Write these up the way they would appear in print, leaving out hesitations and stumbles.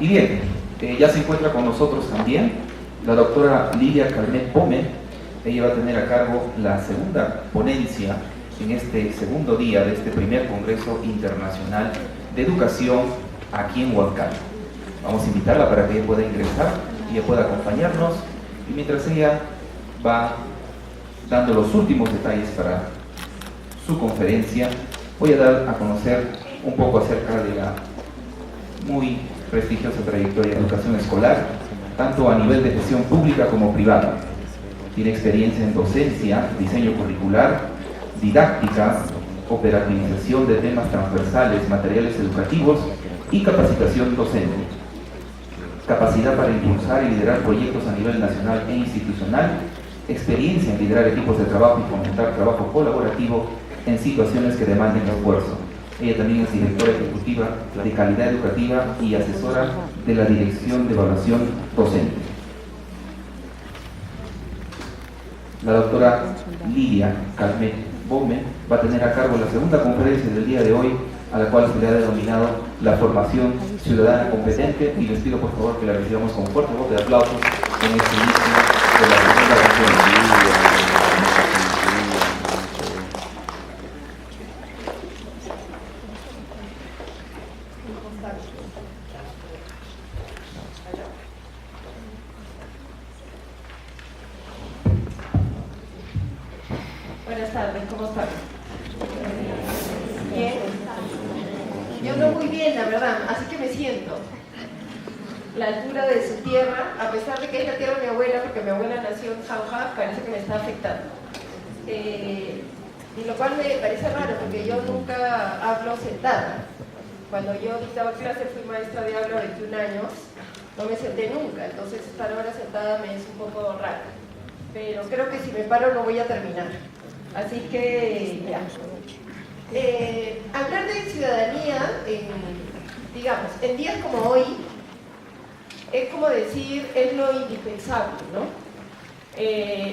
Y bien, ya se encuentra con nosotros también la doctora Lidia Carmet Bome. Ella va a tener a cargo la segunda ponencia en este segundo día de este primer Congreso Internacional de Educación aquí en Huancayo. Vamos a invitarla para que ella pueda ingresar y ella pueda acompañarnos, y mientras ella va dando los últimos detalles para su conferencia, voy a dar a conocer un poco acerca de la muy prestigiosa trayectoria de educación escolar, tanto a nivel de gestión pública como privada. Tiene experiencia en docencia, diseño curricular, didáctica, operativización de temas transversales, materiales educativos y capacitación docente. Capacidad para impulsar y liderar proyectos a nivel nacional e institucional, experiencia en liderar equipos de trabajo y fomentar trabajo colaborativo en situaciones que demanden esfuerzo. Ella también es directora ejecutiva de calidad educativa y asesora de la Dirección de Evaluación Docente. La doctora Lidia Carmet Bome va a tener a cargo la segunda conferencia del día de hoy, a la cual se le ha denominado la formación ciudadana competente, y les pido por favor que la recibamos con fuerte voz de aplausos en este inicio de la segunda conferencia. Buenas tardes, ¿cómo están? Bien. Yo no muy bien, la verdad, así que me siento. La altura de su tierra, a pesar de que es la tierra de mi abuela, porque mi abuela nació en Jauja, parece que me está afectando. Y lo cual me parece raro, porque yo nunca hablo sentada. Cuando yo dictaba clase, fui maestra de habla 21 años, no me senté nunca, entonces estar ahora sentada me es un poco raro. Pero creo que si me paro no voy a terminar. Así que, ya. Hablar de ciudadanía, digamos, en días como hoy, es como decir, es lo indispensable, ¿no?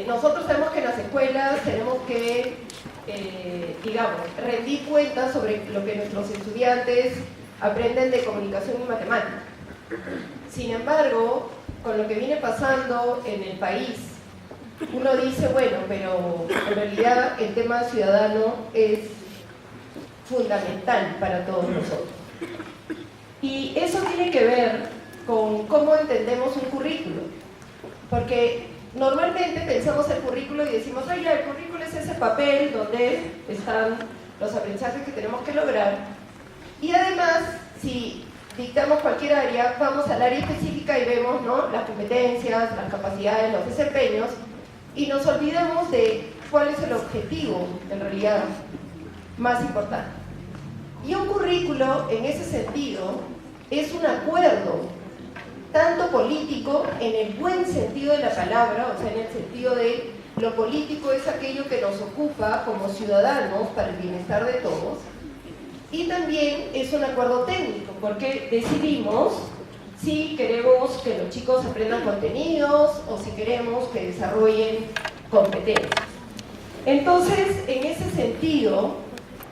Nosotros sabemos que en las escuelas tenemos que, digamos, rendir cuentas sobre lo que nuestros estudiantes aprenden de comunicación y matemática. Sin embargo, con lo que viene pasando en el país, uno dice, bueno, pero en realidad el tema ciudadano es fundamental para todos nosotros. Y eso tiene que ver con cómo entendemos un currículo. Porque normalmente pensamos el currículo y decimos, ay, ya, el currículo es ese papel donde están los aprendizajes que tenemos que lograr. Y además, si dictamos cualquier área, vamos al área específica y vemos, ¿no?, las competencias, las capacidades, los desempeños, y nos olvidamos de cuál es el objetivo, en realidad, más importante. Y un currículo, en ese sentido, es un acuerdo, tanto político, en el buen sentido de la palabra, o sea, en el sentido de lo político es aquello que nos ocupa como ciudadanos para el bienestar de todos, y también es un acuerdo técnico, porque decidimos si queremos que los chicos aprendan contenidos o si queremos que desarrollen competencias. Entonces, en ese sentido,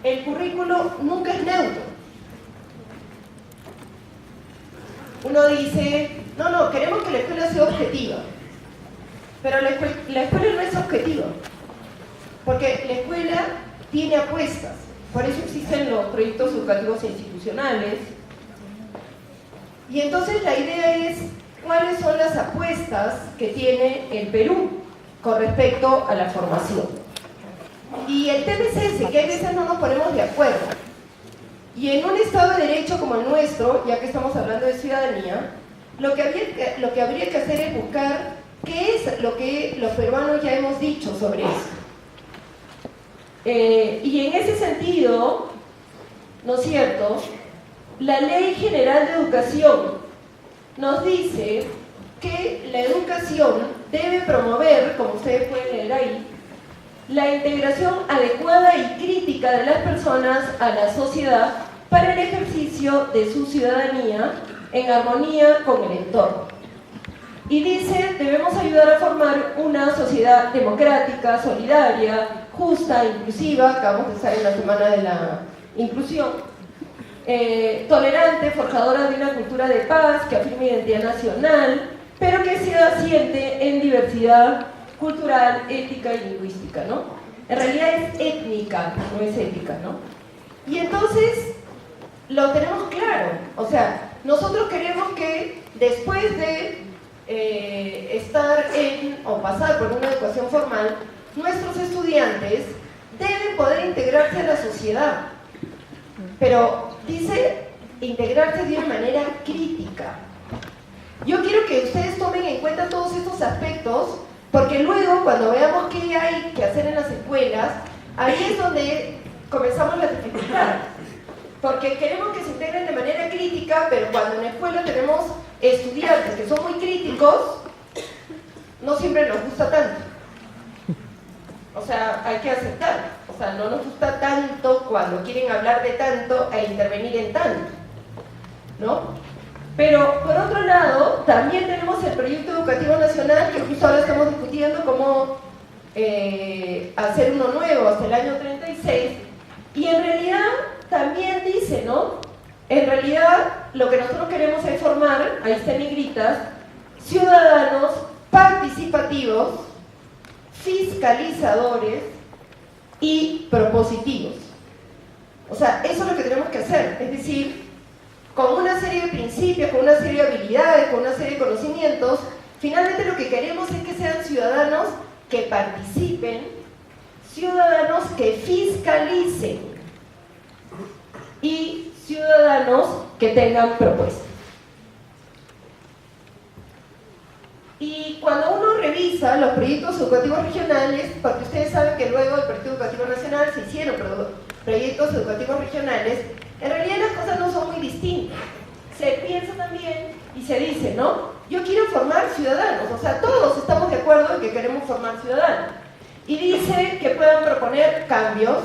el currículo nunca es neutro. Uno dice, no, queremos que la escuela sea objetiva, pero la escuela no es objetiva, porque la escuela tiene apuestas, por eso existen los proyectos educativos e institucionales. Y entonces la idea es cuáles son las apuestas que tiene el Perú con respecto a la formación. Y el tema es ese, que a veces no nos ponemos de acuerdo. Y en un Estado de Derecho como el nuestro, ya que estamos hablando de ciudadanía, lo que habría que hacer es buscar qué es lo que los peruanos ya hemos dicho sobre eso. Y en ese sentido, ¿no es cierto?, la Ley General de Educación nos dice que la educación debe promover, como ustedes pueden leer ahí, la integración adecuada y crítica de las personas a la sociedad para el ejercicio de su ciudadanía en armonía con el entorno. Y dice, debemos ayudar a formar una sociedad democrática, solidaria, justa, inclusiva. Acabamos de estar en la Semana de la Inclusión. tolerante, forjadora de una cultura de paz, que afirma identidad nacional, pero que se asiente en diversidad cultural, ética y lingüística, ¿no? En realidad es étnica, no es ética, ¿no? Y entonces lo tenemos claro, o sea, nosotros queremos que después de estar en o pasar por una educación formal, nuestros estudiantes deben poder integrarse a la sociedad, pero dice integrarse de una manera crítica. Yo quiero que ustedes tomen en cuenta todos estos aspectos, porque luego cuando veamos qué hay que hacer en las escuelas, ahí es donde comenzamos las dificultades, porque queremos que se integren de manera crítica, pero cuando en la escuela tenemos estudiantes que son muy críticos, no siempre nos gusta tanto. O sea, hay que aceptar. O sea, no nos gusta tanto cuando quieren hablar de tanto e intervenir en tanto, ¿no? Pero, por otro lado, también tenemos el Proyecto Educativo Nacional, que justo ahora estamos discutiendo cómo hacer uno nuevo hasta el año 36, y en realidad también dice, ¿no? En realidad, lo que nosotros queremos es formar, ahí está en negritas, ciudadanos participativos, fiscalizadores y propositivos. O sea, eso es lo que tenemos que hacer, es decir, con una serie de principios, con una serie de habilidades, con una serie de conocimientos, finalmente lo que queremos es que sean ciudadanos que participen, ciudadanos que fiscalicen y ciudadanos que tengan propuestas. Y cuando uno revisa los proyectos educativos regionales, porque ustedes saben que luego del Proyecto Educativo Nacional se hicieron proyectos educativos regionales, en realidad las cosas no son muy distintas. Se piensa también y se dice, ¿no? Yo quiero formar ciudadanos, o sea, todos estamos de acuerdo en que queremos formar ciudadanos. Y dice que puedan proponer cambios,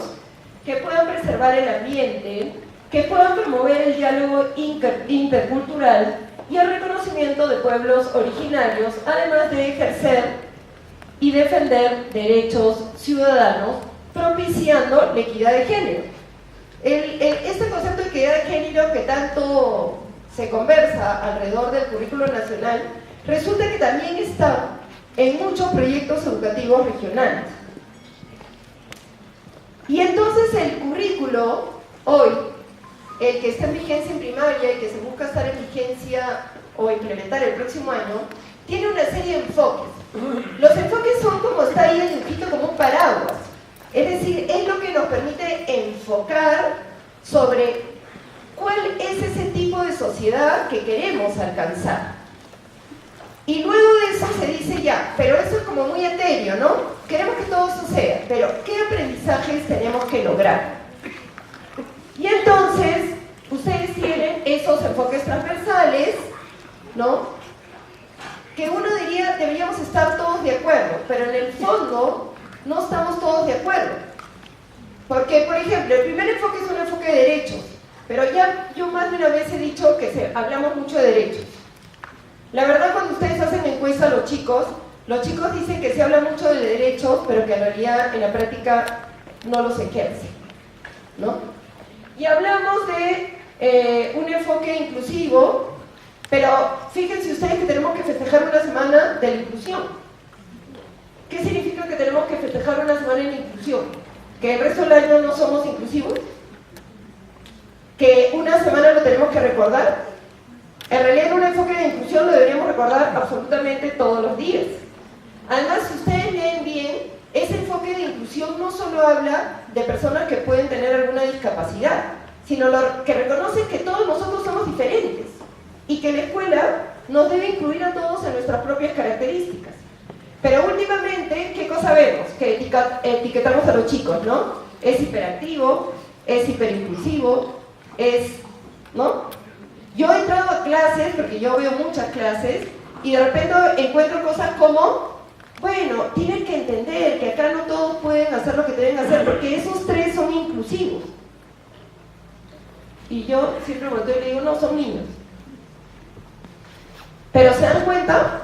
que puedan preservar el ambiente, que puedan promover el diálogo intercultural y el reconocimiento de pueblos originarios, además de ejercer y defender derechos ciudadanos, propiciando la equidad de género. Este concepto de equidad de género que tanto se conversa alrededor del currículo nacional, resulta que también está en muchos proyectos educativos regionales. Y entonces el currículo, hoy, el que está en vigencia en primaria y que se busca estar en vigencia o implementar el próximo año, tiene una serie de enfoques. Los enfoques son como está ahí el dibujito, como un paraguas. Es decir, es lo que nos permite enfocar sobre cuál es ese tipo de sociedad que queremos alcanzar. Y luego de eso se dice ya, pero eso es como muy etéreo, ¿no? Queremos que todo suceda, pero ¿qué aprendizajes tenemos que lograr? Y entonces, ustedes tienen esos enfoques transversales, ¿no? Que uno diría, deberíamos estar todos de acuerdo, pero en el fondo no estamos todos de acuerdo. Porque, por ejemplo, el primer enfoque es un enfoque de derechos, pero ya yo más de una vez he dicho que hablamos mucho de derechos. La verdad, cuando ustedes hacen encuesta a los chicos dicen que se habla mucho de derechos, pero que en realidad en la práctica no los ejercen, ¿no? Y hablamos de un enfoque inclusivo, pero fíjense ustedes que tenemos que festejar una semana de la inclusión. ¿Qué significa que tenemos que festejar una semana en la inclusión? ¿Que el resto del año no somos inclusivos? ¿Que una semana lo tenemos que recordar? En realidad, un enfoque de inclusión lo deberíamos recordar absolutamente todos los días. Además, si ustedes leen bien, ese enfoque de inclusión no solo habla de personas que pueden tener alguna discapacidad, sino que reconocen que todos nosotros somos diferentes y que la escuela nos debe incluir a todos en nuestras propias características. Pero últimamente, ¿qué cosa vemos? Que etiquetamos a los chicos, ¿no? Es hiperactivo, es hiperinclusivo, ¿no? Yo he entrado a clases, porque yo veo muchas clases, y de repente encuentro cosas como, bueno, tienen que entender que acá no todos pueden hacer lo que deben hacer, porque esos tres son inclusivos. Y yo siempre volteo y le digo, no, son niños. Pero se dan cuenta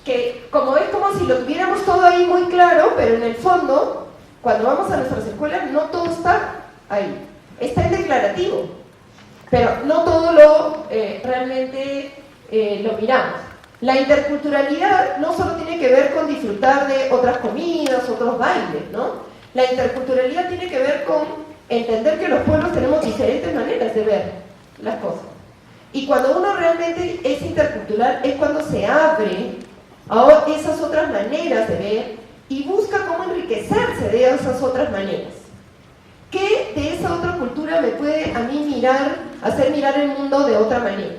que como es como si lo tuviéramos todo ahí muy claro, pero en el fondo, cuando vamos a nuestras escuelas, no todo está ahí. Está en declarativo. pero no todo lo realmente lo miramos. La interculturalidad no solo tiene que ver con disfrutar de otras comidas, otros bailes, ¿no? La interculturalidad tiene que ver con entender que los pueblos tenemos diferentes maneras de ver las cosas. Y cuando uno realmente es intercultural es cuando se abre a esas otras maneras de ver y busca cómo enriquecerse de esas otras maneras. ¿Qué de esa otra cultura me puede a mí hacer mirar el mundo de otra manera?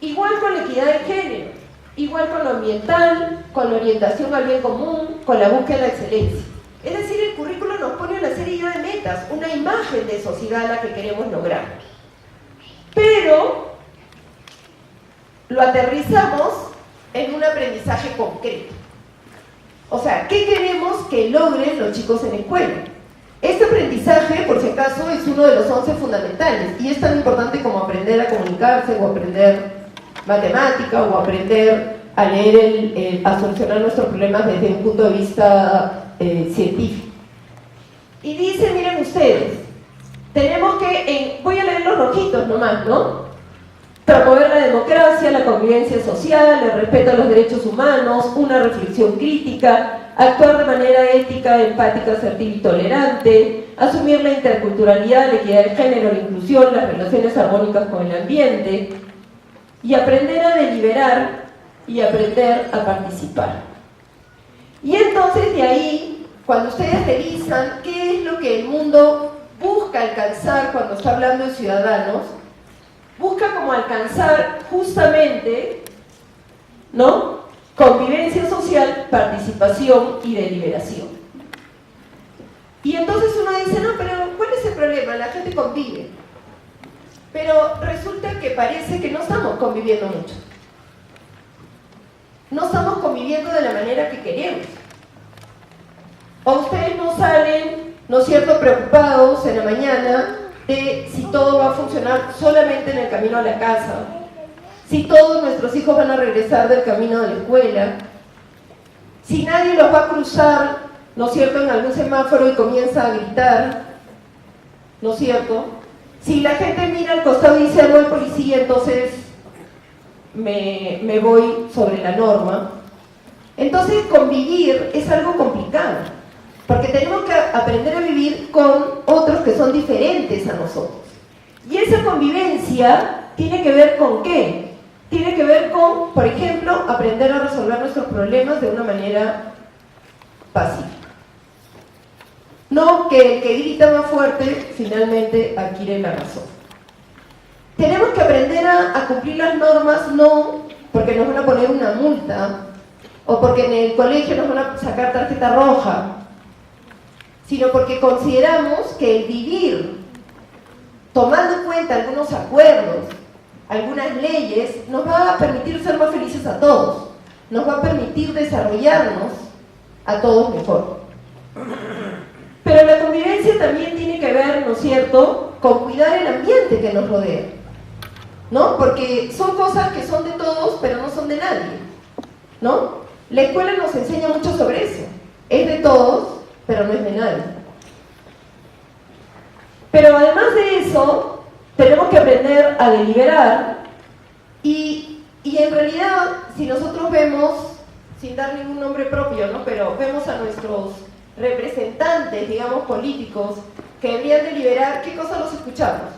Igual con la equidad de género, igual con lo ambiental, con la orientación al bien común, con la búsqueda de la excelencia. Es decir, el currículo nos pone una serie de metas, una imagen de sociedad a la que queremos lograr. Pero lo aterrizamos en un aprendizaje concreto. O sea, ¿qué queremos que logren los chicos en la escuela? Este aprendizaje, por si acaso, es uno de los 11 fundamentales y es tan importante como aprender a comunicarse o aprender matemática o aprender a leer, a solucionar nuestros problemas desde un punto de vista científico. Y dice, miren ustedes, tenemos que, voy a leer los rojitos nomás, ¿no? Promover la democracia, la convivencia social, el respeto a los derechos humanos, una reflexión crítica, actuar de manera ética, empática, asertiva y tolerante, asumir la interculturalidad, la equidad de género, la inclusión, las relaciones armónicas con el ambiente y aprender a deliberar y aprender a participar. Y entonces de ahí, cuando ustedes revisan qué es lo que el mundo busca alcanzar cuando está hablando de ciudadanos, busca como alcanzar justamente, ¿no?, convivencia social, participación y deliberación. Y entonces uno dice, no, pero ¿cuál es el problema? La gente convive. Pero resulta que parece que no estamos conviviendo mucho. No estamos conviviendo de la manera que queremos. O ustedes no salen, ¿no es cierto?, preocupados en la mañana de si todo va a funcionar solamente en el camino a la casa, si todos nuestros hijos van a regresar del camino de la escuela, si nadie los va a cruzar, ¿no es cierto?, en algún semáforo y comienza a gritar, ¿no es cierto? Si la gente mira al costado y dice, no hay policía, entonces me voy sobre la norma. Entonces convivir es algo complicado, porque tenemos que aprender a vivir con otros que son diferentes a nosotros. Y esa convivencia tiene que ver con ¿qué? Tiene que ver con, por ejemplo, aprender a resolver nuestros problemas de una manera pacífica. No que el que grita más fuerte finalmente adquiere la razón. Tenemos que aprender a cumplir las normas, no porque nos van a poner una multa o porque en el colegio nos van a sacar tarjeta roja, sino porque consideramos que el vivir tomando en cuenta algunos acuerdos, algunas leyes, nos va a permitir ser más felices a todos, nos va a permitir desarrollarnos a todos mejor. Pero la convivencia también tiene que ver, ¿no es cierto?, con cuidar el ambiente que nos rodea, ¿no? Porque son cosas que son de todos, pero no son de nadie, ¿no? La escuela nos enseña mucho sobre eso. Es de todos, pero no es de nadie. Pero además de eso, tenemos que aprender a deliberar y en realidad, si nosotros vemos, sin dar ningún nombre propio, ¿no?, pero vemos a nuestros representantes, digamos, políticos, que deberían deliberar, ¿qué cosas los escuchamos?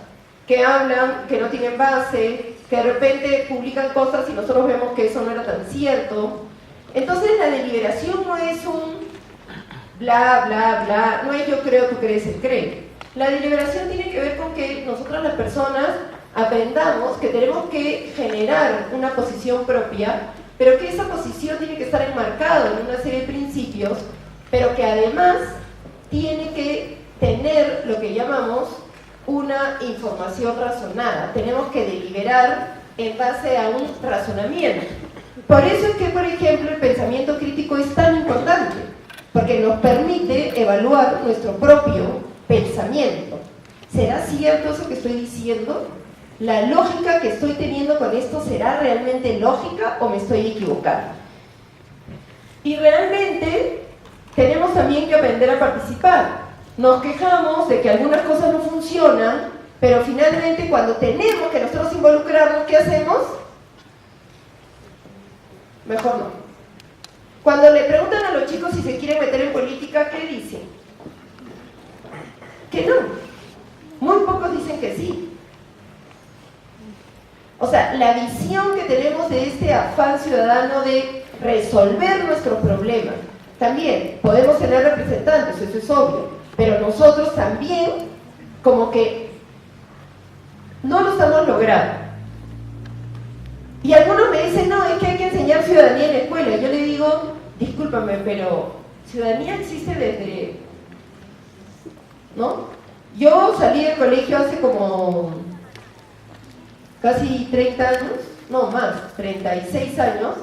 Que hablan, que no tienen base, que de repente publican cosas y nosotros vemos que eso no era tan cierto. Entonces la deliberación no es un bla, bla, bla, no es yo creo, tú crees, él cree. La deliberación tiene que ver con que nosotras las personas aprendamos que tenemos que generar una posición propia, pero que esa posición tiene que estar enmarcada en una serie de principios, pero que además tiene que tener lo que llamamos una información razonada. Tenemos que deliberar en base a un razonamiento. Por eso es que, por ejemplo, el pensamiento crítico es tan importante, porque nos permite evaluar nuestro propio pensamiento. ¿Será cierto eso que estoy diciendo? ¿La lógica que estoy teniendo con esto será realmente lógica o me estoy equivocando? Y realmente tenemos también que aprender a participar. Nos quejamos de que algunas cosas no funcionan, Pero finalmente cuando tenemos que nosotros involucrarnos, ¿qué hacemos? Mejor no. Cuando le preguntan a los chicos si se quieren meter en política, ¿qué dicen? Que no. Muy pocos dicen que sí. O sea, la visión que tenemos de este afán ciudadano de resolver nuestros problemas. También podemos tener representantes, eso es obvio, pero nosotros también como que no lo estamos logrando. Y algunos me dicen, no, es que hay que enseñar ciudadanía en la escuela. Y yo le digo, discúlpame, pero ciudadanía existe desde... ¿no? Yo salí del colegio hace como casi 30 años, no más, 36 años.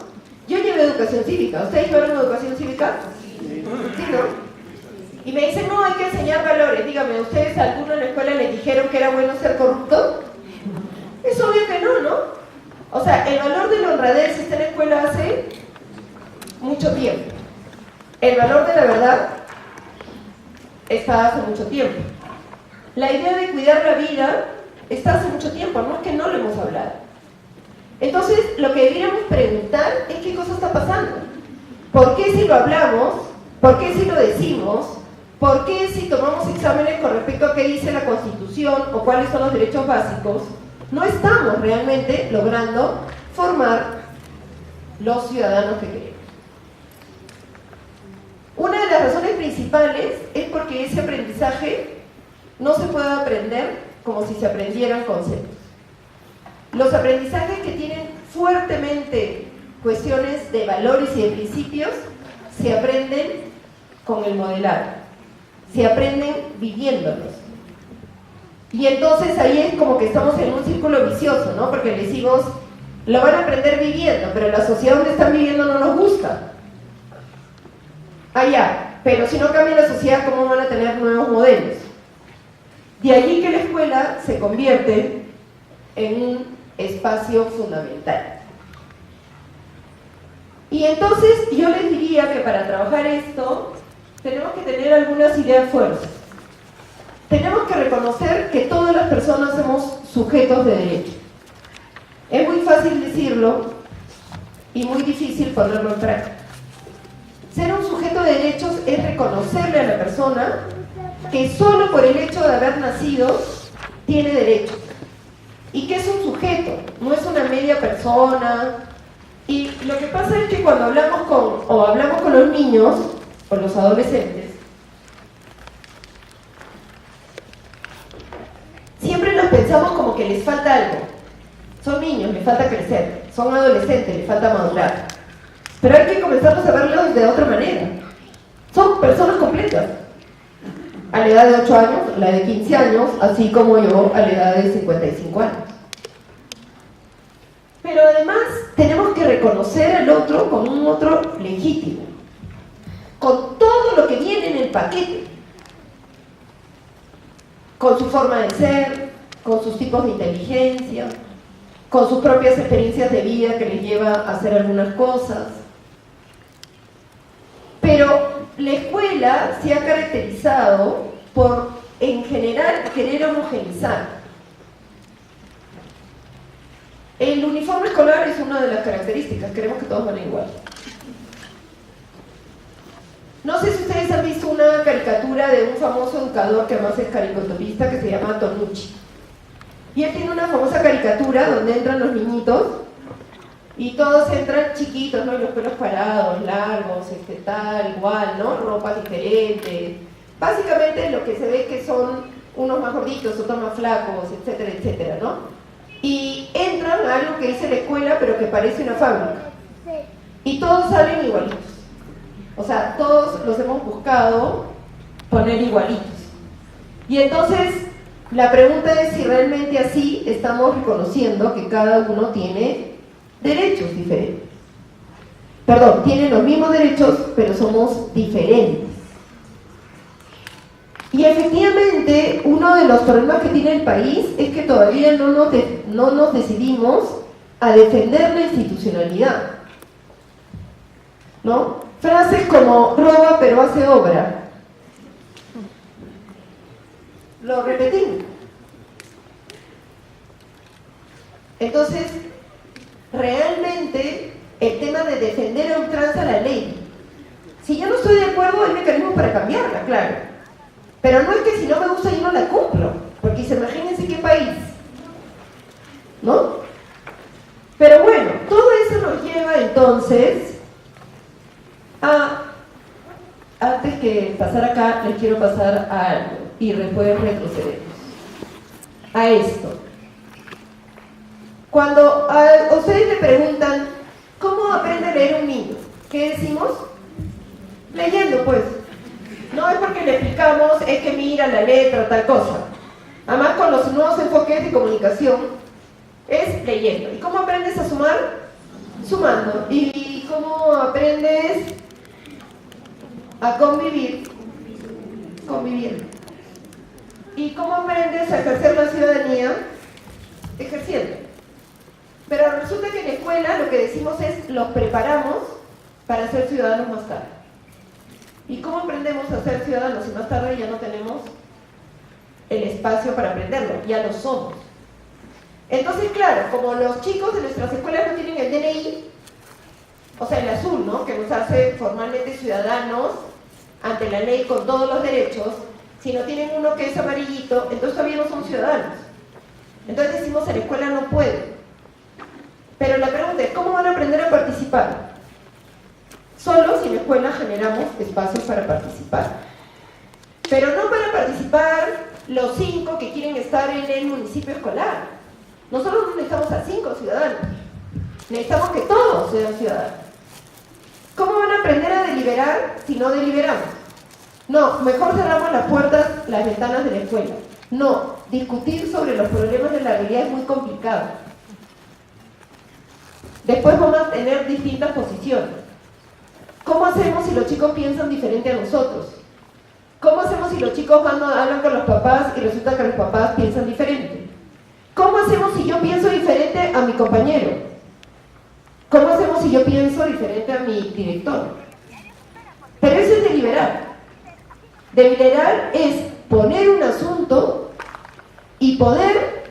Yo llevé educación cívica. ¿Ustedes llevaron educación cívica? Sí, ¿no? Y me dicen, no, hay que enseñar valores. Dígame, ¿ustedes a alguno en la escuela les dijeron que era bueno ser corrupto? Es obvio que no, ¿no? O sea, el valor de la honradez está en la escuela hace mucho tiempo. El valor de la verdad está hace mucho tiempo. La idea de cuidar la vida está hace mucho tiempo, no es que no lo hemos hablado. Entonces, lo que deberíamos preguntar es qué cosa está pasando. ¿Por qué si lo hablamos? ¿Por qué si lo decimos? ¿Por qué si tomamos exámenes con respecto a qué dice la Constitución o cuáles son los derechos básicos, no estamos realmente logrando formar los ciudadanos que queremos? Una de las razones principales es porque ese aprendizaje no se puede aprender como si se aprendieran conceptos. Los aprendizajes que tienen fuertemente cuestiones de valores y de principios se aprenden con el modelado, se aprenden viviéndolos. Y entonces ahí es como que estamos en un círculo vicioso, ¿no? Porque le decimos, lo van a aprender viviendo, pero la sociedad donde están viviendo no nos gusta. Ya, pero si no cambia la sociedad, ¿cómo van a tener nuevos modelos? De allí que la escuela se convierte en un espacio fundamental. Y entonces yo les diría que para trabajar esto tenemos que tener algunas ideas fuertes. Tenemos que reconocer que todas las personas somos sujetos de derecho. Es muy fácil decirlo y muy difícil ponerlo en práctica. Ser un sujeto de derechos es reconocerle a la persona que solo por el hecho de haber nacido tiene derechos. Y que es un sujeto, no es una media persona. Y lo que pasa es que cuando hablamos con los niños o los adolescentes, siempre los pensamos como que les falta algo. Son niños, les falta crecer. Son adolescentes, les falta madurar. Pero hay que comenzarlos a verlos de otra manera. Son personas completas. A la edad de 8 años, a la de 15 años, así como yo a la edad de 55 años. Pero además tenemos que reconocer al otro como un otro legítimo, con todo lo que viene en el paquete, con su forma de ser, con sus tipos de inteligencia, con sus propias experiencias de vida que les lleva a hacer algunas cosas. Pero la escuela se ha caracterizado por, en general, querer homogeneizar. El uniforme escolar es una de las características, queremos que todos van igual. No sé si ustedes han visto una caricatura de un famoso educador que además es caricaturista que se llama Tonucci. Y él tiene una famosa caricatura donde entran los niñitos y todos entran chiquitos, ¿no? Y los pelos parados, largos, tal, igual, ¿no? Ropas diferentes. Básicamente lo que se ve que son unos más gorditos, otros más flacos, etcétera, etcétera, ¿no? Y entran a algo que dice la escuela, pero que parece una fábrica. Y todos salen igualitos. O sea, todos los hemos buscado poner igualitos. Y entonces, la pregunta es si realmente así estamos reconociendo que cada uno tiene derechos diferentes. Perdón, tienen los mismos derechos, pero somos diferentes. Y efectivamente, uno de los problemas que tiene el país es que todavía no nos decidimos a defender la institucionalidad, ¿no? Frases como roba pero hace obra. Lo repetimos. Entonces, realmente, el tema de defender a ultranza la ley, si yo no estoy de acuerdo, hay mecanismos para cambiarla, claro. Pero no es que si no me gusta yo no la cumplo, porque imagínense qué país, ¿no? Pero bueno, todo eso nos lleva entonces a, antes que pasar acá, les quiero pasar a algo, y después retrocedemos a esto. Cuando a ustedes le preguntan, ¿cómo aprende a leer un niño? ¿Qué decimos? Leyendo, pues. No es porque le explicamos, es que mira la letra, tal cosa. Además, con los nuevos enfoques de comunicación, es leyendo. ¿Y cómo aprendes a sumar? Sumando. ¿Y cómo aprendes a convivir? Conviviendo. ¿Y cómo aprendes a ejercer la ciudadanía? Ejerciendo. Pero resulta que en la escuela lo que decimos es, los preparamos para ser ciudadanos más tarde. ¿Y cómo aprendemos a ser ciudadanos si más tarde ya no tenemos el espacio para aprenderlo? Ya lo somos. Entonces, claro, como los chicos de nuestras escuelas no tienen el DNI, o sea, el azul, ¿no?, que nos hace formalmente ciudadanos ante la ley con todos los derechos, si no tienen uno que es amarillito, entonces todavía no son ciudadanos. Entonces decimos, en la escuela no pueden. Pero la pregunta es, ¿cómo van a aprender a participar? Solo si en la escuela generamos espacios para participar. Pero no para participar los 5 que quieren estar en el municipio escolar. Nosotros no necesitamos a 5 ciudadanos. Necesitamos que todos sean ciudadanos. ¿Cómo van a aprender a deliberar si no deliberamos? No, mejor cerramos las puertas, las ventanas de la escuela. No, discutir sobre los problemas de la realidad es muy complicado. Después vamos a tener distintas posiciones. ¿Cómo hacemos si los chicos piensan diferente a nosotros? ¿Cómo hacemos si los chicos hablan con los papás y resulta que los papás piensan diferente? ¿Cómo hacemos si yo pienso diferente a mi compañero? ¿Cómo hacemos si yo pienso diferente a mi director? Pero eso es deliberar. Deliberar es poner un asunto y poder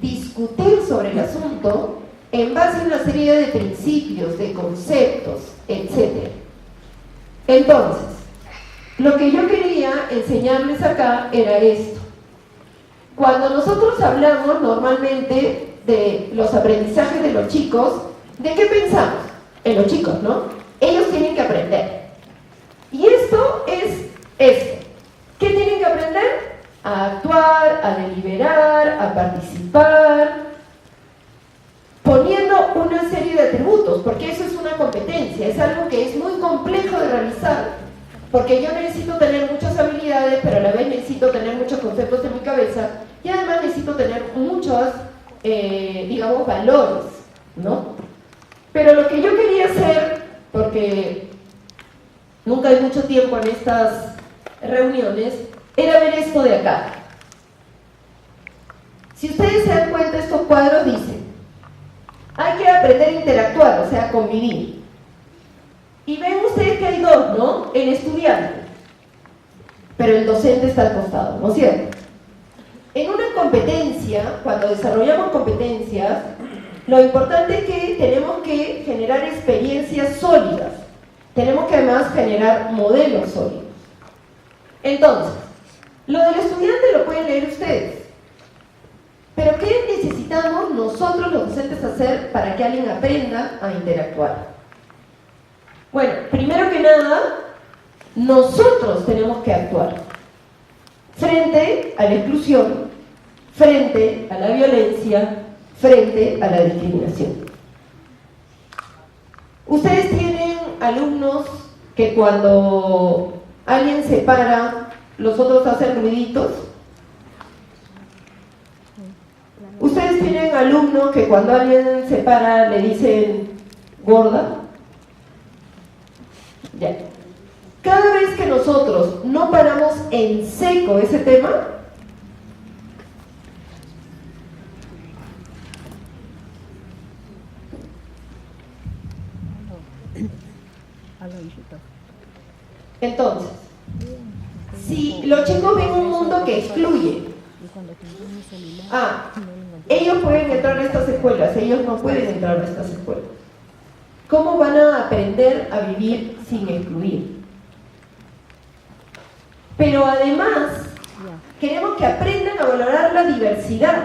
discutir sobre el asunto en base a una serie de principios, de conceptos, etc. Entonces, lo que yo quería enseñarles acá era esto. Cuando nosotros hablamos normalmente de los aprendizajes de los chicos, ¿de qué pensamos? En los chicos, ¿no? Ellos tienen que aprender. Y esto es esto. ¿Qué tienen que aprender? A actuar, a deliberar, a participar, poniendo una serie de atributos, porque eso es una competencia, es algo que es muy complejo de realizar, porque yo necesito tener muchas habilidades, pero a la vez necesito tener muchos conceptos en mi cabeza, y además necesito tener muchos, digamos, valores, ¿no? Pero lo que yo quería hacer, porque nunca hay mucho tiempo en estas reuniones, era ver esto de acá. Si ustedes se dan cuenta, estos cuadros dicen, hay que aprender a interactuar, o sea, convivir. Y ven ustedes que hay dos, ¿no? El estudiante, pero el docente está al costado, ¿no es cierto? En una competencia, cuando desarrollamos competencias, lo importante es que tenemos que generar experiencias sólidas. Tenemos que además generar modelos sólidos. Entonces, lo del estudiante lo pueden leer ustedes. Pero ¿qué necesitamos nosotros los docentes hacer para que alguien aprenda a interactuar? Bueno, primero que nada, nosotros tenemos que actuar frente a la exclusión, frente a la violencia, frente a la discriminación. Ustedes tienen alumnos que cuando alguien se para, los otros hacen ruiditos. Ustedes tienen alumnos que cuando alguien se para le dicen gorda. Ya. Cada vez que nosotros no paramos en seco ese tema, entonces, si los chicos ven un mundo que excluye, Ellos pueden entrar a estas escuelas, ellos no pueden entrar a estas escuelas. ¿Cómo van a aprender a vivir sin excluir? Pero además, queremos que aprendan a valorar la diversidad.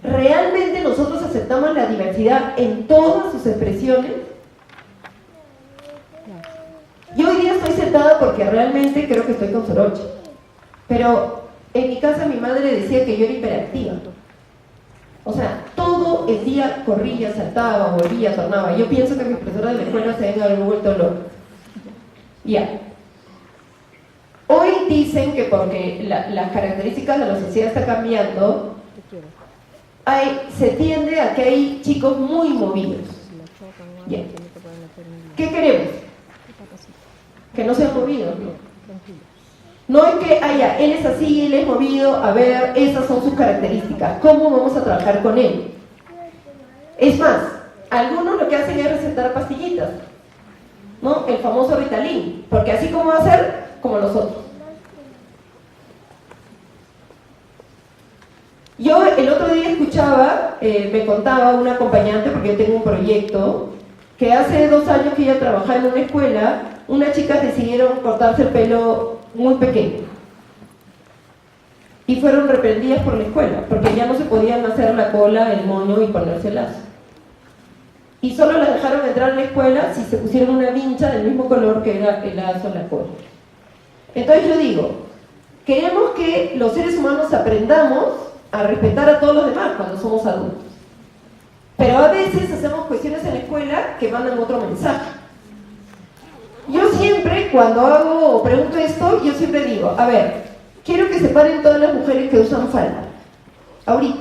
¿Realmente nosotros aceptamos la diversidad en todas sus expresiones? Yo hoy día estoy sentada porque realmente creo que estoy con soroche. Pero en mi casa mi madre decía que yo era hiperactiva. O sea, todo el día corría, saltaba, volvía, tornaba. Yo pienso que mis profesores de la escuela se deben haber vuelto locos. Ya. Hoy dicen que porque las características de la sociedad están cambiando, se tiende a que hay chicos muy movidos. Ya. ¿Qué queremos? Que no sean movidos, ¿no? No es que, él es así, él es movido, a ver, esas son sus características. ¿Cómo vamos a trabajar con él? Es más, algunos lo que hacen es recetar pastillitas, ¿no? El famoso Ritalin, porque así como va a ser, como nosotros. Yo el otro día escuchaba, me contaba una acompañante, porque yo tengo un proyecto, que hace 2 años que ella trabajaba en una escuela, unas chicas decidieron cortarse el pelo muy pequeño. Y fueron reprendidas por la escuela, porque ya no se podían hacer la cola, el moño y ponerse el lazo. Y solo las dejaron entrar a la escuela si se pusieron una vincha del mismo color que era el lazo en la cola. Entonces yo digo, queremos que los seres humanos aprendamos a respetar a todos los demás cuando somos adultos. Pero a veces hacemos cuestiones en la escuela que mandan otro mensaje. Yo siempre, cuando hago o pregunto esto, yo siempre digo, a ver, quiero que se paren todas las mujeres que usan falda. Ahorita.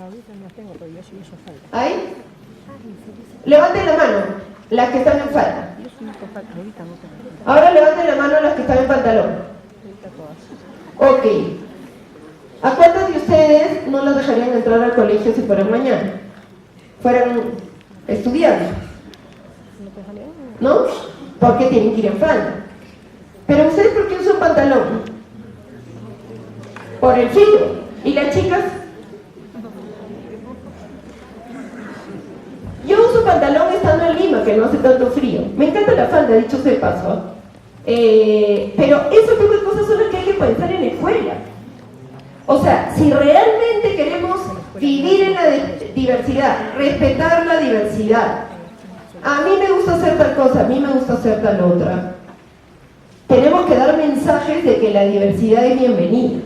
Ahorita no tengo, pero yo sí uso falda. ¿Ahí? Levanten la mano, las que están en falda. Yo sí uso falda, ahorita no tengo. Ahora levanten la mano las que están en pantalón. Ahorita todas. Ok. ¿A cuántas de ustedes no las dejarían entrar al colegio si fueran mañana? Fueran estudiantes. ¿No te salió? ¿No? Porque tienen que ir en falda. Pero ¿ustedes por qué usan pantalón? Por el frío. ¿Y las chicas? Yo uso pantalón estando en Lima, que no hace tanto frío. Me encanta la falda, dicho sea de paso. Pero ese tipo de cosas son las que hay que pensar en la escuela. O sea, si realmente queremos vivir en la diversidad, respetar la diversidad, a mí me gusta hacer tal cosa, a mí me gusta hacer tal otra, tenemos que dar mensajes de que la diversidad es bienvenida.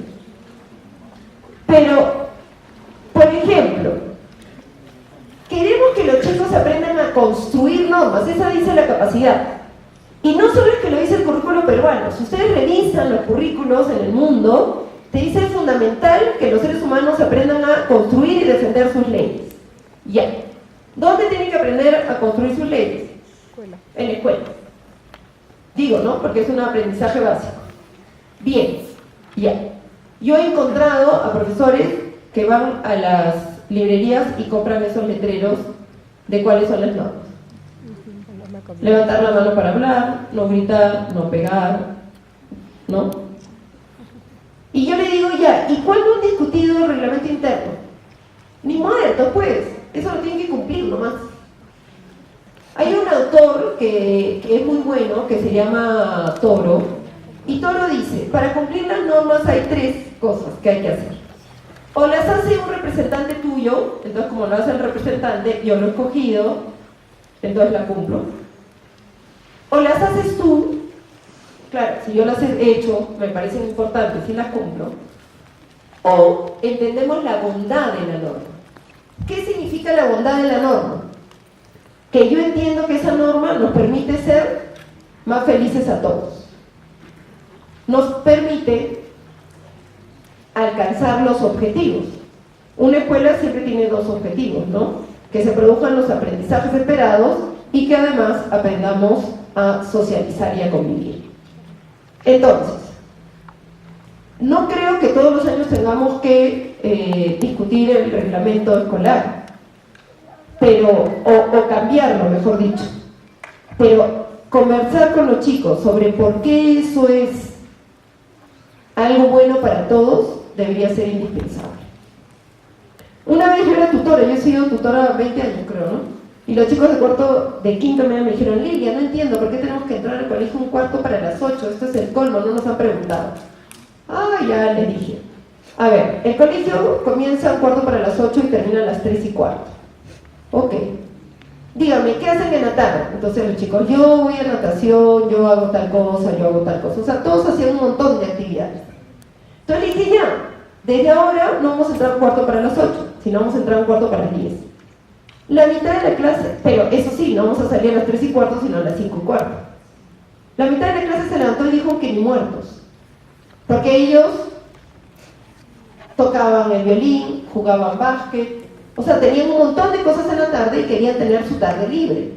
Pero, por ejemplo, queremos que los chicos aprendan a construir normas, esa dice la capacidad. Y no solo es que lo dice el currículo peruano, si ustedes revisan los currículos en el mundo, te dice fundamental que los seres humanos aprendan a construir y defender sus leyes. Ya. ¿Dónde tienen que aprender a construir sus leyes? Escuela. En la escuela. Digo, ¿no? Porque es un aprendizaje básico. Bien. Ya. Yo he encontrado a profesores que van a las librerías y compran esos letreros de cuáles son las normas. Levantar la mano para hablar, no gritar, no pegar, ¿no? Y yo le digo, ya, ¿y cuándo han discutido el reglamento interno? Ni muerto, pues, eso lo tienen que cumplir nomás. Hay un autor que es muy bueno, que se llama Toro, y Toro dice, para cumplir las normas hay 3 cosas que hay que hacer. O las hace un representante tuyo, entonces como lo hace el representante, yo lo he escogido, entonces la cumplo. O las haces tú, claro, si yo las he hecho, me parecen importantes, si las cumplo. O entendemos la bondad de la norma. ¿Qué significa la bondad de la norma? Que yo entiendo que esa norma nos permite ser más felices a todos. Nos permite alcanzar los objetivos. Una escuela siempre tiene 2 objetivos, ¿no? Que se produzcan los aprendizajes esperados y que además aprendamos a socializar y a convivir. Entonces, no creo que todos los años tengamos que discutir el reglamento escolar, pero, o cambiarlo, mejor dicho, pero conversar con los chicos sobre por qué eso es algo bueno para todos, debería ser indispensable. Una vez yo era tutora, yo he sido tutora 20 años creo, ¿no? Y los chicos de quinto medio me dijeron, Lilia, no entiendo, ¿por qué tenemos que entrar al colegio un cuarto para las 8? Esto es el colmo, no nos han preguntado. Ah, ya les dije. A ver, el colegio comienza un cuarto para las 8 y termina a las 3:15. Ok. Dígame, ¿qué hacen en la tarde? Entonces los chicos, yo voy a natación, yo hago tal cosa, yo hago tal cosa. O sea, todos hacían un montón de actividades. Entonces le dije, ya, desde ahora no vamos a entrar a un cuarto para las 8, sino vamos a entrar a un cuarto para las 10. La mitad de la clase, pero eso sí, no vamos a salir a las 3:15, sino a las 5:15. La mitad de la clase se levantó y dijo que ni muertos. Porque ellos tocaban el violín, jugaban básquet, o sea, tenían un montón de cosas en la tarde y querían tener su tarde libre.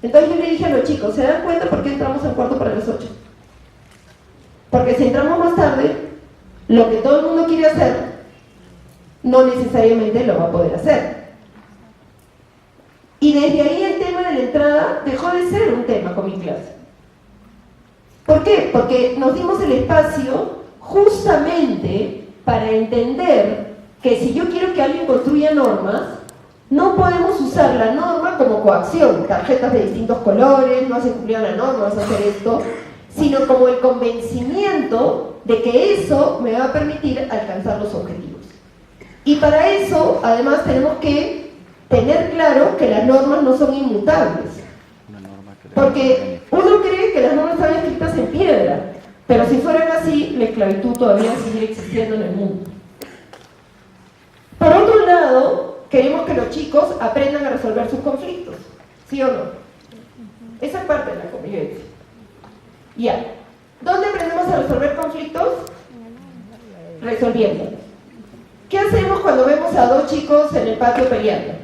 Entonces yo le dije a los chicos, ¿se dan cuenta por qué entramos al cuarto para las 8? Porque si entramos más tarde, lo que todo el mundo quiere hacer, no necesariamente lo va a poder hacer. Y desde ahí el tema de la entrada dejó de ser un tema con mi clase. ¿Por qué? Porque nos dimos el espacio justamente para entender que si yo quiero que alguien construya normas, no podemos usar la norma como coacción, tarjetas de distintos colores, no hace cumplir la norma, vas a hacer esto, sino como el convencimiento de que eso me va a permitir alcanzar los objetivos. Y para eso, además, tenemos que tener claro que las normas no son inmutables. Porque uno cree que las normas están escritas en piedra, pero si fueran así, la esclavitud todavía seguiría existiendo en el mundo. Por otro lado, queremos que los chicos aprendan a resolver sus conflictos, ¿sí o no? Esa es parte de la convivencia. Ya. ¿Dónde aprendemos a resolver conflictos? Resolviéndolos. ¿Qué hacemos cuando vemos a dos chicos en el patio peleando?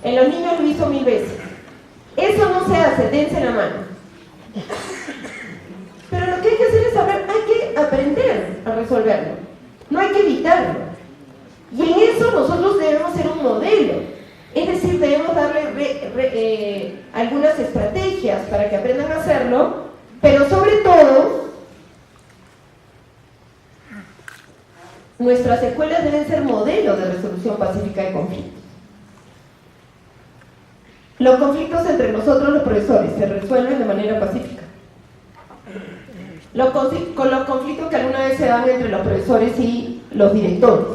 En los niños lo hizo 1000 veces. Eso no se hace, dense la mano. Pero lo que hay que hacer es saber, hay que aprender a resolverlo. No hay que evitarlo. Y en eso nosotros debemos ser un modelo. Es decir, debemos darle algunas estrategias para que aprendan a hacerlo, pero sobre todo, nuestras escuelas deben ser modelos de resolución pacífica de conflictos. Los conflictos entre nosotros los profesores se resuelven de manera pacífica. Con los conflictos que alguna vez se dan entre los profesores y los directores.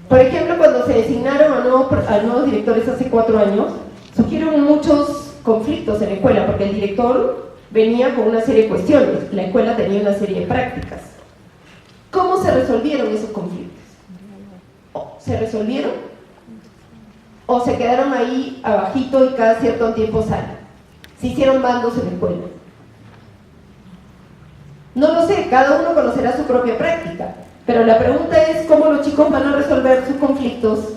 Por ejemplo, cuando se designaron a nuevos directores hace 4 años, surgieron muchos conflictos en la escuela, porque el director venía con una serie de cuestiones, la escuela tenía una serie de prácticas. ¿Cómo se resolvieron esos conflictos? ¿Se resolvieron? ¿O se quedaron ahí abajito y cada cierto tiempo salen? ¿Se hicieron bandos en la escuela? No lo sé, cada uno conocerá su propia práctica, pero la pregunta es cómo los chicos van a resolver sus conflictos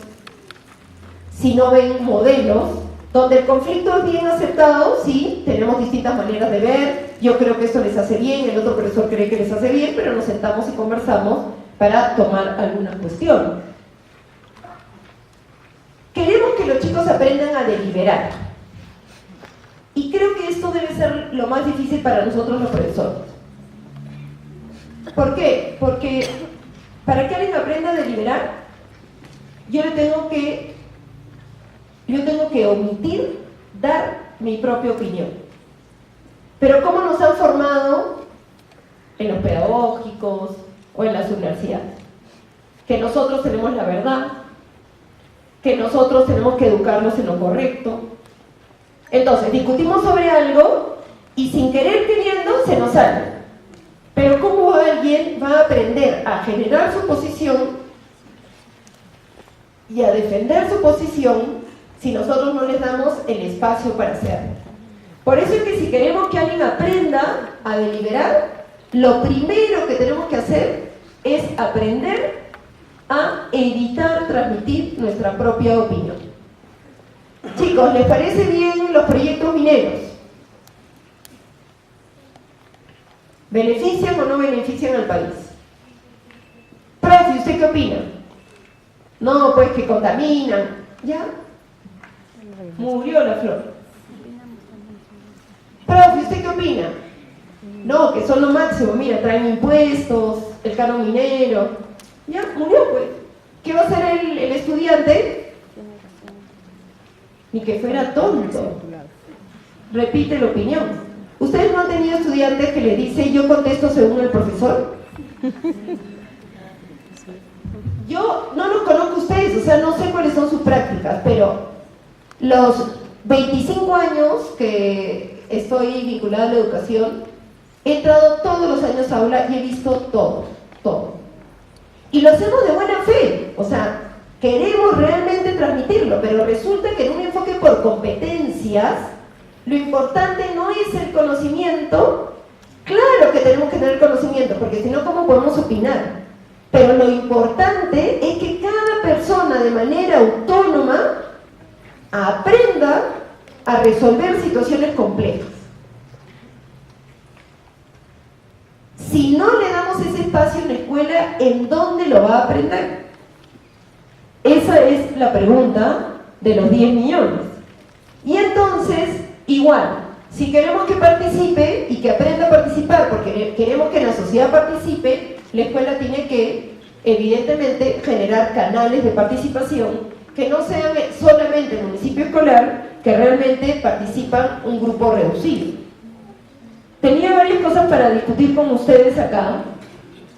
si no ven modelos donde el conflicto es bien aceptado. Sí, tenemos distintas maneras de ver, yo creo que esto les hace bien, el otro profesor cree que les hace bien, pero nos sentamos y conversamos para tomar alguna cuestión. Queremos que los chicos aprendan a deliberar, y creo que esto debe ser lo más difícil para nosotros los profesores. ¿Por qué? Porque para que alguien aprenda a deliberar, yo tengo que omitir dar mi propia opinión. Pero ¿cómo nos han formado en los pedagógicos o en las universidades? Que nosotros tenemos la verdad, que nosotros tenemos que educarnos en lo correcto. Entonces, discutimos sobre algo y sin querer queriendo se nos sale. Pero ¿cómo alguien va a aprender a generar su posición y a defender su posición si nosotros no les damos el espacio para hacerlo? Por eso es que si queremos que alguien aprenda a deliberar, lo primero que tenemos que hacer es aprender a evitar transmitir nuestra propia opinión. Chicos, ¿les parece bien los proyectos mineros? ¿Benefician o no benefician al país? Profe, ¿usted qué opina? No, pues que contaminan. ¿Ya? Murió la flor. Profe, ¿usted qué opina? No, que son lo máximo, mira, traen impuestos, el canon minero. Ya, murió pues. ¿Qué va a hacer el estudiante? Ni que fuera tonto. Repite la opinión. ¿Ustedes no han tenido estudiantes que le dicen yo contesto según el profesor? Yo no los conozco a ustedes, o sea, no sé cuáles son sus prácticas, pero los 25 años que estoy vinculada a la educación, he entrado todos los años a aula y he visto todo. Y lo hacemos de buena fe, o sea, queremos realmente transmitirlo, pero resulta que en un enfoque por competencias, lo importante no es el conocimiento. Claro que tenemos que tener conocimiento, porque si no, ¿cómo podemos opinar? Pero lo importante es que cada persona de manera autónoma aprenda a resolver situaciones complejas. Si no le damos ese espacio en la escuela, ¿en dónde lo va a aprender? Esa es la pregunta de los 10 millones. Y entonces, igual, si queremos que participe y que aprenda a participar, porque queremos que la sociedad participe, la escuela tiene que, evidentemente, generar canales de participación que no sean solamente el municipio escolar, que realmente participan un grupo reducido. Tenía varias cosas para discutir con ustedes acá,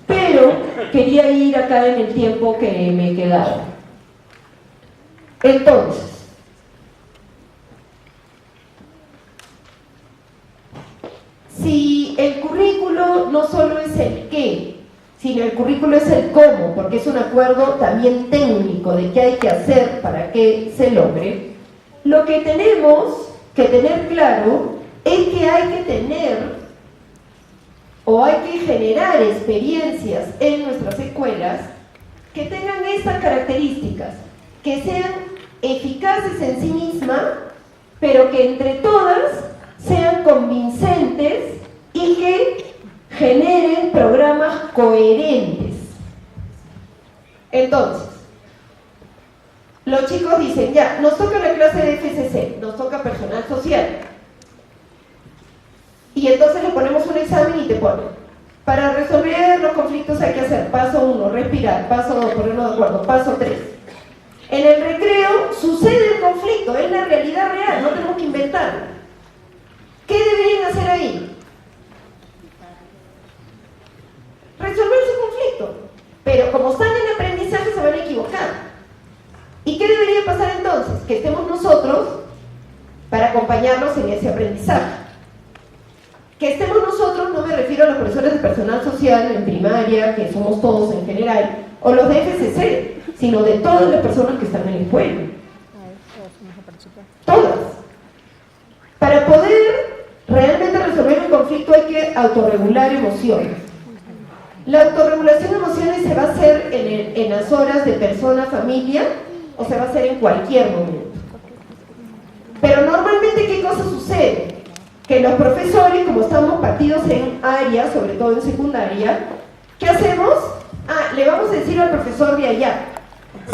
pero quería ir acá en el tiempo que me quedaba. Entonces, si el currículo no solo es el qué, sino el currículo es el cómo, porque es un acuerdo también técnico de qué hay que hacer para que se logre, lo que tenemos que tener claro es que hay que tener o hay que generar experiencias en nuestras escuelas que tengan estas características, que sean eficaces en sí mismas, pero que entre todas sean convincentes y que generen programas coherentes. Entonces, los chicos dicen, ya, nos toca la clase de FCC, nos toca personal social. Y entonces le ponemos un examen y te ponen, para resolver los conflictos hay que hacer paso 1, respirar, paso 2, ponernos de acuerdo, paso 3. En el recreo sucede el conflicto, es la realidad real, no tenemos que inventarlo. ¿Qué deberían hacer ahí? Resolver su conflicto. Pero como están en aprendizaje se van a equivocar. ¿Y qué debería pasar entonces? Que estemos nosotros para acompañarlos en ese aprendizaje. Que estemos nosotros, no me refiero a los profesores de personal social en primaria, que somos todos en general, o los de FCC, sino de todas las personas que están en la escuela. Todas. Para poder realmente resolver un conflicto hay que autorregular emociones. La autorregulación de emociones se va a hacer en las horas de persona-familia o se va a hacer en cualquier momento. Pero normalmente, ¿qué cosa sucede? Que los profesores, como estamos partidos en áreas, sobre todo en secundaria, ¿qué hacemos? Le vamos a decir al profesor de allá,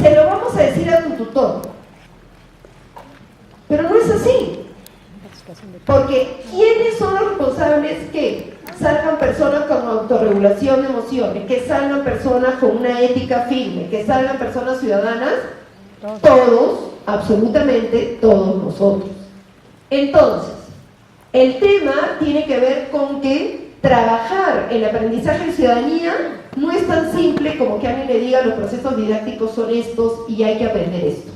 se lo vamos a decir a tu tutor. Pero no es así. Porque ¿quiénes son los responsables que salgan personas con autorregulación de emociones, que salgan personas con una ética firme, que salgan personas ciudadanas? Todos, absolutamente todos nosotros. Entonces, el tema tiene que ver con que trabajar el aprendizaje de ciudadanía no es tan simple como que alguien le diga los procesos didácticos son estos y hay que aprender esto,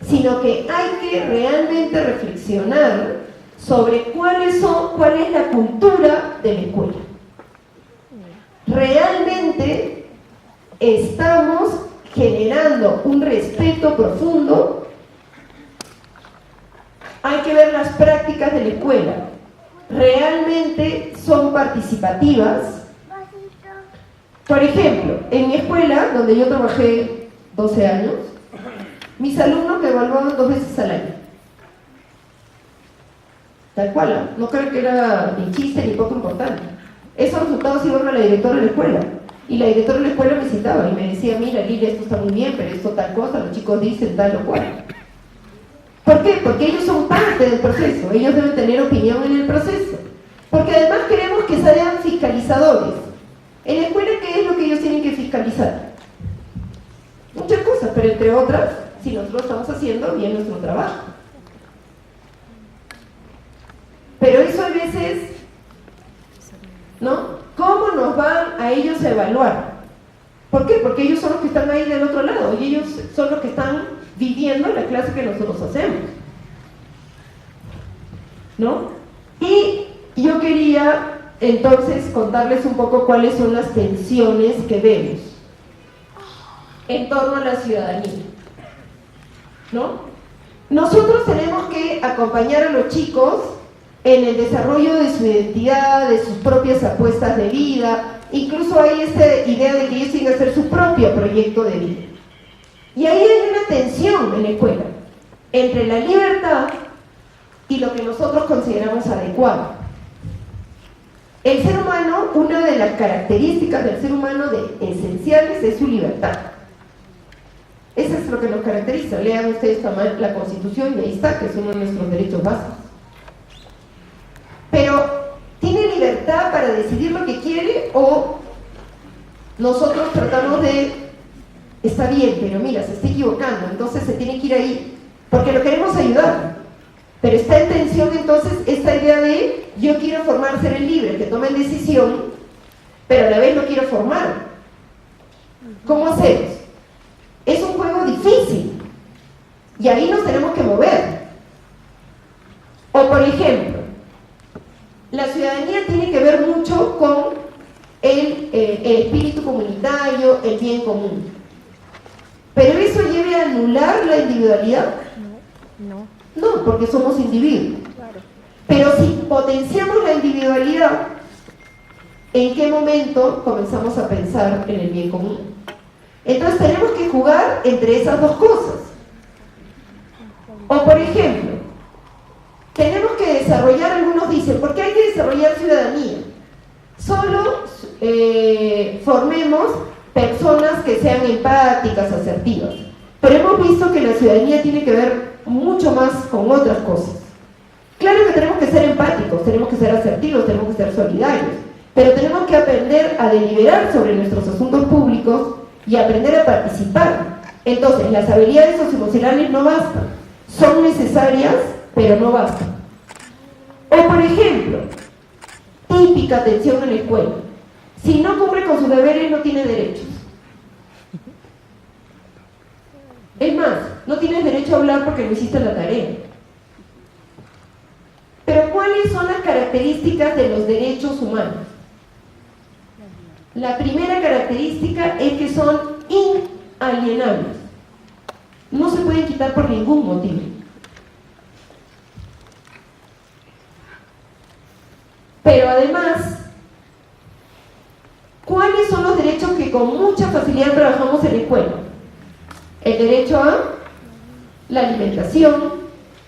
sino que hay que realmente reflexionar sobre cuál es la cultura de la escuela. Realmente estamos generando un respeto profundo. Hay que ver las prácticas de la escuela. Realmente son participativas. Por ejemplo, en mi escuela, donde yo trabajé 12 años, mis alumnos me evaluaban 2 veces al año. Tal cual, no creo que era ni chiste ni poco importante. Esos resultados iban a la directora de la escuela. Y la directora de la escuela me citaba y me decía, mira Lilia, esto está muy bien, pero esto tal cosa, los chicos dicen tal o cual. ¿Por qué? Porque ellos son parte del proceso, ellos deben tener opinión en el proceso. Porque además queremos que sean fiscalizadores. En la escuela, ¿qué es lo que ellos tienen que fiscalizar? Muchas cosas, pero entre otras, si nosotros estamos haciendo bien nuestro trabajo. Pero eso a veces, ¿no? ¿Cómo nos van a ellos a evaluar? ¿Por qué? Porque ellos son los que están ahí del otro lado y ellos son los que están viviendo la clase que nosotros hacemos, ¿no? Y yo quería entonces contarles un poco cuáles son las tensiones que vemos en torno a la ciudadanía, ¿no? Nosotros tenemos que acompañar a los chicos en el desarrollo de su identidad, de sus propias apuestas de vida. Incluso hay esta idea de que ellos tienen que hacer su propio proyecto de vida. Y ahí hay una tensión en la escuela entre la libertad y lo que nosotros consideramos adecuado. El ser humano, una de las características del ser humano de esenciales es su libertad. Eso es lo que nos caracteriza. Lean ustedes también la Constitución y ahí está, que es uno de nuestros derechos básicos. Pero, ¿tiene libertad para decidir lo que quiere o nosotros tratamos de, está bien, pero mira, se está equivocando, entonces se tiene que ir ahí, porque lo queremos ayudar? Pero está en tensión entonces esta idea de yo quiero formar seres libres que tomen decisión, pero a la vez no quiero formar. ¿Cómo hacemos? Es un juego difícil y ahí nos tenemos que mover. O por ejemplo, la ciudadanía tiene que ver mucho con el espíritu comunitario, el bien común. ¿Pero eso lleve a anular la individualidad? No. No, porque somos individuos. Claro. Pero si potenciamos la individualidad, ¿en qué momento comenzamos a pensar en el bien común? Entonces tenemos que jugar entre esas dos cosas. O por ejemplo, tenemos que desarrollar, algunos dicen, ¿por qué hay que desarrollar ciudadanía? Solo formemos personas que sean empáticas, asertivas. Pero hemos visto que la ciudadanía tiene que ver mucho más con otras cosas. Claro que tenemos que ser empáticos, tenemos que ser asertivos, tenemos que ser solidarios, pero tenemos que aprender a deliberar sobre nuestros asuntos públicos y aprender a participar. Entonces, las habilidades socioemocionales no bastan, son necesarias, pero no bastan. O por ejemplo, típica atención en la escuela: si no cumple con sus deberes no tiene derechos. Es más, no tienes derecho a hablar porque no hiciste la tarea. Pero ¿cuáles son las características de los derechos humanos? La primera característica es que son inalienables. No se pueden quitar por ningún motivo. Pero además, ¿cuáles son los derechos que con mucha facilidad trabajamos en la escuela? El derecho a la alimentación,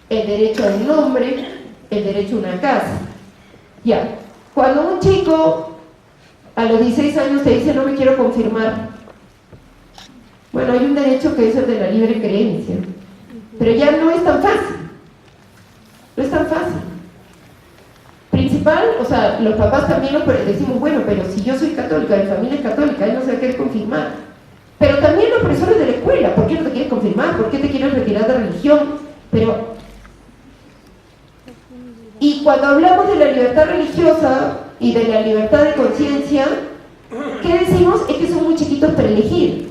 el derecho a un nombre, el derecho a una casa. Ya, cuando un chico a los 16 años te dice no me quiero confirmar, bueno, hay un derecho que es el de la libre creencia, pero ya no es tan fácil. No es tan fácil. Principal, o sea, los papás también nos decimos, bueno, pero si yo soy católica, mi familia es católica, él no se va a querer confirmar. Pero también los profesores de la escuela, ¿por qué no te quieres confirmar? ¿Por qué te quieres retirar de religión? Pero... Y cuando hablamos de la libertad religiosa y de la libertad de conciencia, ¿qué decimos? Es que son muy chiquitos para elegir.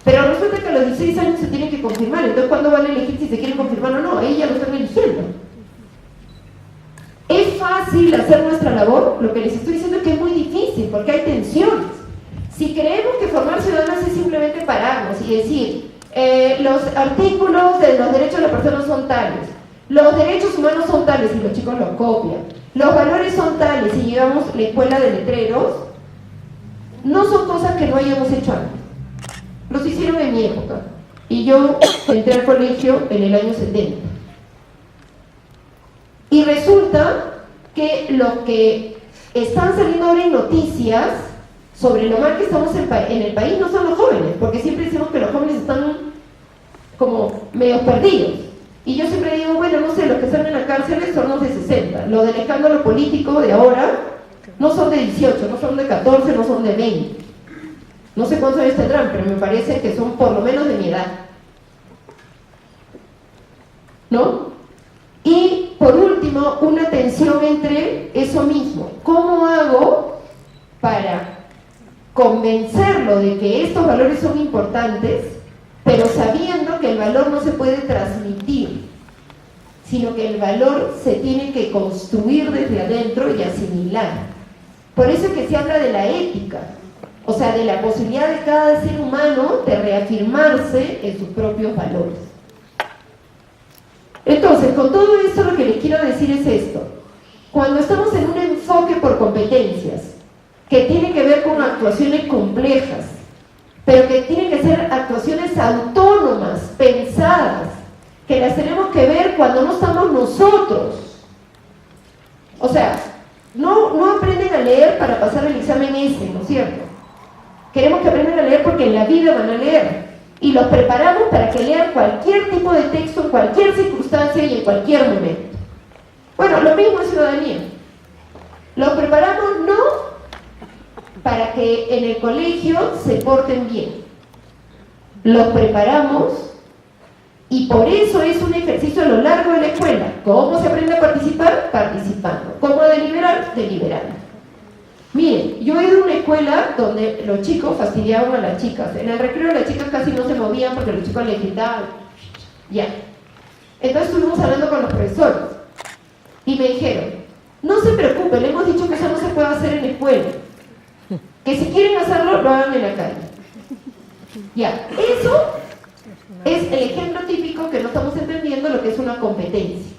Pero resulta que a los 16 años se tienen que confirmar. Entonces, ¿cuándo van a elegir si se quieren confirmar o no? Ahí ya lo están eligiendo. ¿Es fácil hacer nuestra labor? Lo que les estoy diciendo es que es muy difícil, porque hay tensiones. Si creemos que formar ciudadanos es simplemente pararnos y decir los artículos de los derechos de la persona son tales, los derechos humanos son tales y los chicos los copian, los valores son tales y llevamos la escuela de letreros, no son cosas que no hayamos hecho antes. Los hicieron en mi época y yo entré al colegio en el año 70. Y resulta que los que están saliendo ahora en noticias sobre lo mal que estamos en el país no son los jóvenes, porque siempre decimos que los jóvenes están como medio perdidos. Y yo siempre digo, bueno, no sé, los que están en la cárcel son los de 60. Los del escándalo político de ahora no son de 18, no son de 14, no son de 20. No sé cuántos años tendrán, pero me parece que son por lo menos de mi edad. ¿No? Y por último, una tensión entre eso mismo. ¿Cómo hago para convencerlo de que estos valores son importantes, pero sabiendo que el valor no se puede transmitir, sino que el valor se tiene que construir desde adentro y asimilar? Por eso es que se habla de la ética, o sea, de la posibilidad de cada ser humano de reafirmarse en sus propios valores. Entonces, con todo esto lo que les quiero decir es esto. Cuando estamos en un enfoque por competencias, que tiene que ver con actuaciones complejas, pero que tienen que ser actuaciones autónomas, pensadas, que las tenemos que ver cuando no estamos nosotros. O sea, no aprenden a leer para pasar el examen ese, ¿no es cierto? Queremos que aprendan a leer porque en la vida van a leer. Y los preparamos para que lean cualquier tipo de texto, en cualquier circunstancia y en cualquier momento. Bueno, lo mismo es ciudadanía. Los preparamos no para que en el colegio se porten bien. Los preparamos y por eso es un ejercicio a lo largo de la escuela. ¿Cómo se aprende a participar? Participando. ¿Cómo a deliberar? Deliberando. Miren, yo he ido a una escuela donde los chicos fastidiaban a las chicas. En el recreo las chicas casi no se movían porque los chicos les gritaban. Ya. Entonces estuvimos hablando con los profesores y me dijeron, no se preocupen, le hemos dicho que eso no se puede hacer en la escuela. Que si quieren hacerlo, lo hagan en la calle. Ya. Eso es el ejemplo típico que no estamos entendiendo lo que es una competencia.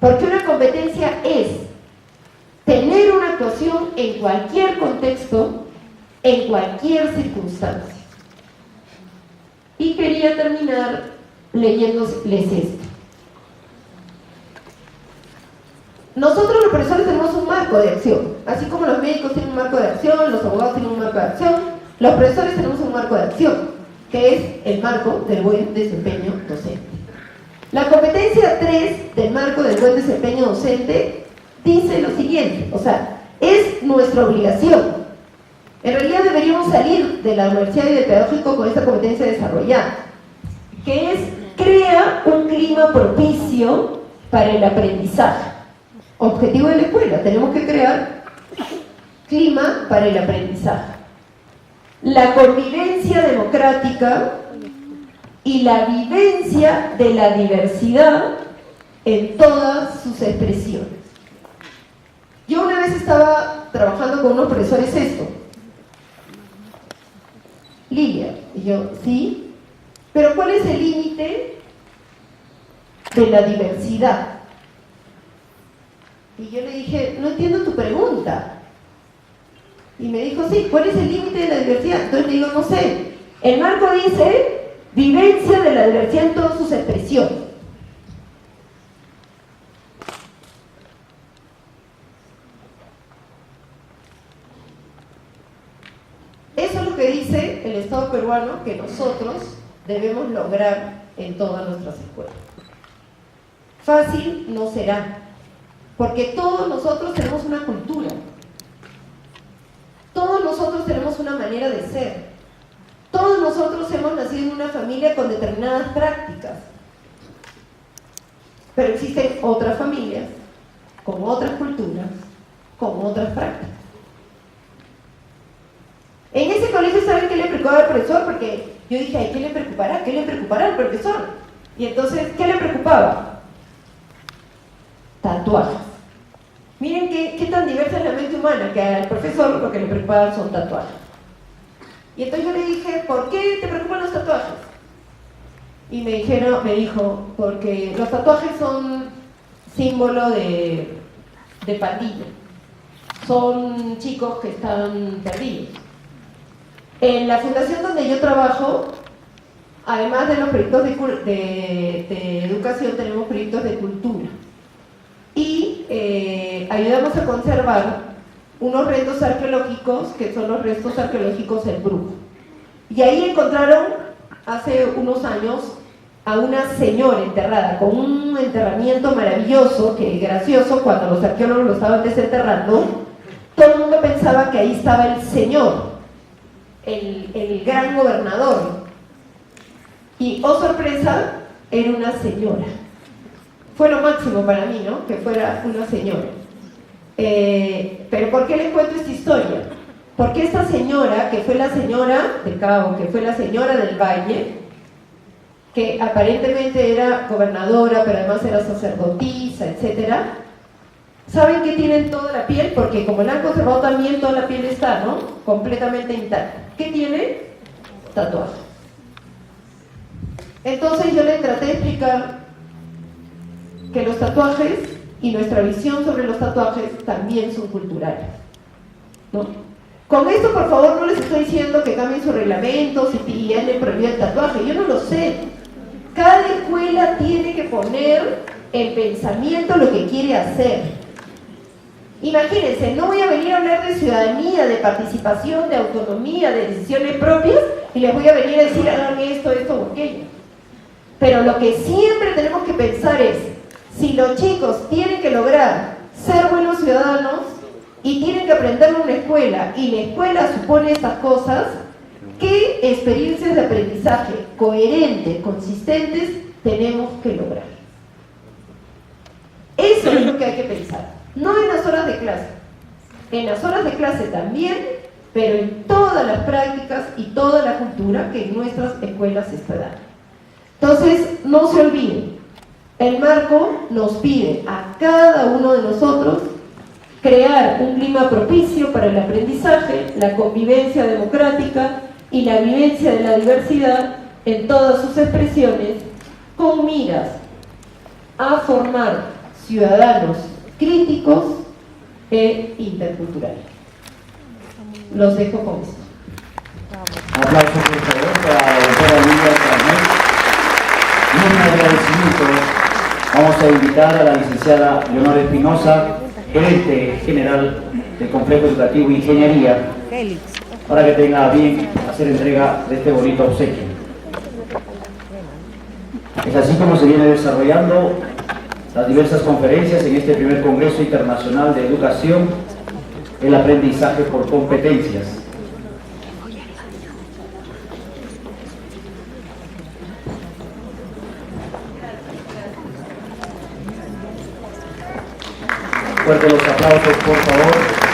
Porque una competencia es tener una actuación en cualquier contexto, en cualquier circunstancia. Y quería terminar leyéndoles esto. Nosotros los profesores tenemos un marco de acción, así como los médicos tienen un marco de acción, los abogados tienen un marco de acción, los profesores tenemos un marco de acción, que es el marco del buen desempeño docente. La competencia 3 del marco del buen desempeño docente dice lo siguiente, o sea, es nuestra obligación. En realidad deberíamos salir de la universidad y del pedagógico con esta competencia desarrollada, que es crea un clima propicio para el aprendizaje. Objetivo de la escuela, tenemos que crear clima para el aprendizaje. La convivencia democrática y la vivencia de la diversidad en todas sus expresiones. Yo una vez estaba trabajando con unos profesores esto. Lilia, y yo, sí, pero ¿cuál es el límite de la diversidad? Y yo le dije, no entiendo tu pregunta. Y me dijo, sí, ¿cuál es el límite de la diversidad? Entonces le digo, no sé. El marco dice vivencia de la diversidad en todas sus expresiones. Eso es lo que dice el Estado peruano que nosotros debemos lograr en todas nuestras escuelas. Fácil no será, porque todos nosotros tenemos una cultura, todos nosotros tenemos una manera de ser, todos nosotros hemos nacido en una familia con determinadas prácticas, pero existen otras familias con otras culturas, con otras prácticas. En ese colegio, ¿saben qué le preocupaba al profesor? Porque yo dije, ay, ¿qué le preocupará? ¿Qué le preocupará al profesor? Y entonces, ¿qué le preocupaba? Tatuajes. Miren qué tan diversa es la mente humana, que al profesor lo que le preocupaba son tatuajes. Y entonces yo le dije, ¿por qué te preocupan los tatuajes? Y me dijo, porque los tatuajes son símbolo de pandilla. Son chicos que están perdidos. En la fundación donde yo trabajo, además de los proyectos de educación, tenemos proyectos de cultura. Y ayudamos a conservar unos restos arqueológicos, que son los restos arqueológicos del Brujo. Y ahí encontraron, hace unos años, a una señora enterrada con un enterramiento maravilloso, que gracioso, cuando los arqueólogos lo estaban desenterrando, todo el mundo pensaba que ahí estaba el señor, el gran gobernador. Y, oh sorpresa, era una señora. Fue lo máximo para mí, ¿no? Que fuera una señora. Pero ¿por qué les cuento esta historia? Porque esta señora, que fue la señora de Cabo, que fue la señora del Valle, que aparentemente era gobernadora, pero además era sacerdotisa, etcétera, ¿saben qué tienen toda la piel? Porque como la han conservado también, toda la piel está, ¿no? Completamente intacta. ¿Qué tiene? Tatuaje. Entonces yo le traté de explicar que los tatuajes y nuestra visión sobre los tatuajes también son culturales, ¿no? Con esto, por favor, no les estoy diciendo que cambien sus reglamentos y ya le prohíbe el tatuaje, yo no lo sé. Cada escuela tiene que poner en pensamiento lo que quiere hacer. Imagínense, no voy a venir a hablar de ciudadanía, de participación, de autonomía, de decisiones propias, y les voy a venir a decir, hagan esto, esto o aquello. Pero lo que siempre tenemos que pensar es, si los chicos tienen que lograr ser buenos ciudadanos y tienen que aprenderlo en una escuela, y la escuela supone estas cosas, ¿qué experiencias de aprendizaje coherentes, consistentes tenemos que lograr? Eso es lo que hay que pensar. No en las horas de clase. En las horas de clase también, pero en todas las prácticas y toda la cultura que en nuestras escuelas se está dando. Entonces, no se olviden, el marco nos pide a cada uno de nosotros crear un clima propicio para el aprendizaje, la convivencia democrática y la vivencia de la diversidad en todas sus expresiones, con miras a formar ciudadanos críticos e interculturales. Los dejo con esto. Aplausos por favor para la doctora Lidia Carmen. Y un agradecimiento vamos a invitar a la licenciada Leonor Espinosa, gerente general del Complejo Educativo Ingeniería, para que tenga bien hacer entrega de este bonito obsequio. Es así como se viene desarrollando las diversas conferencias en este primer Congreso Internacional de Educación, el aprendizaje por competencias. Fuerte los aplausos, por favor.